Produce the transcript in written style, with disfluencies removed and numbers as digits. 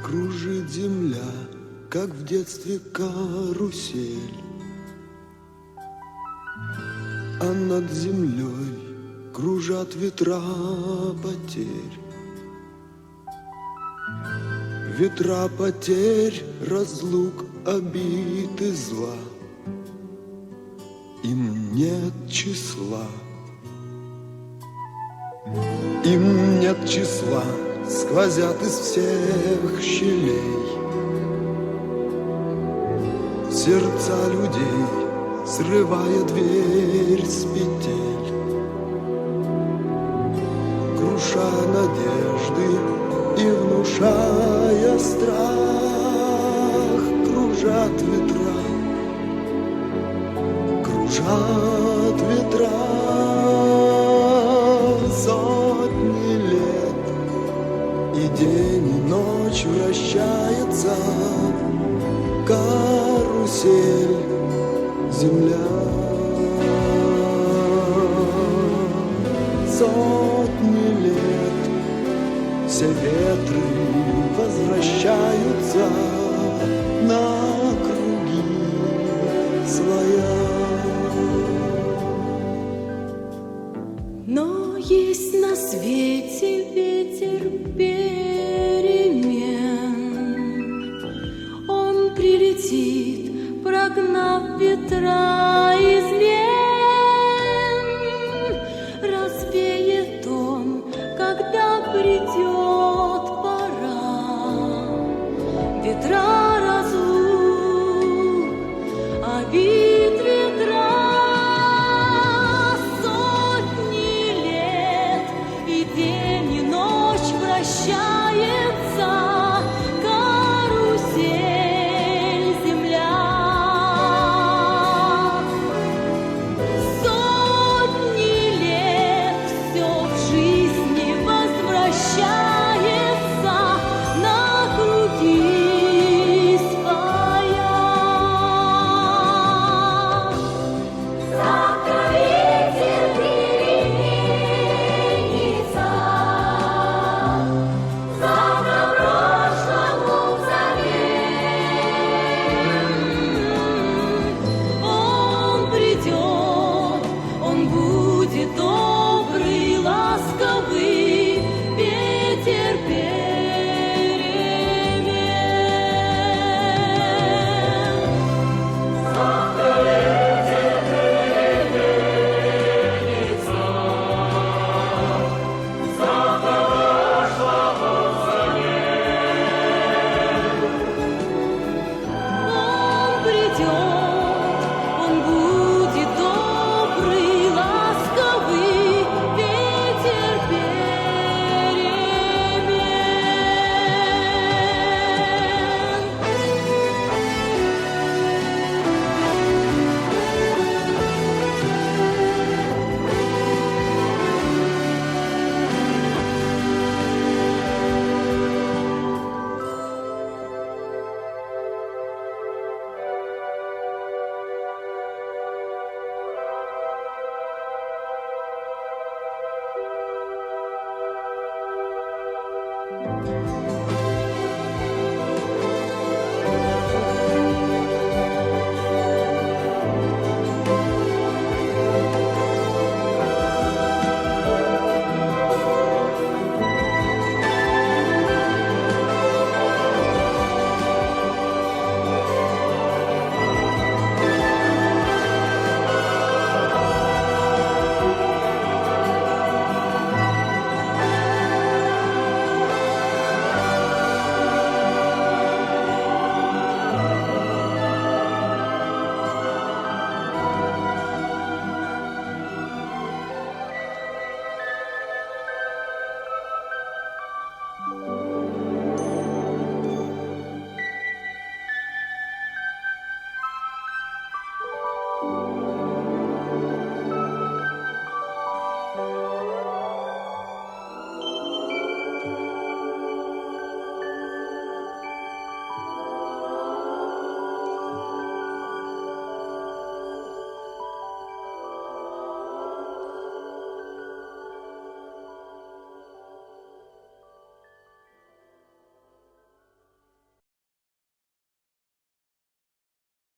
Кружит земля, как в детстве карусель, а над землей кружат ветра потерь. Ветра потерь, разлук, обид и зла, им нет числа. Им нет числа, сквозят из всех щелей сердца людей, срывая дверь с петель, круша надежды и внушая страх. Кружат ветра, кружат ветра сотни лет, и день и ночь вращается карусель земля. Сотни лет все ветры возвращаются на круги своя. Но есть на свете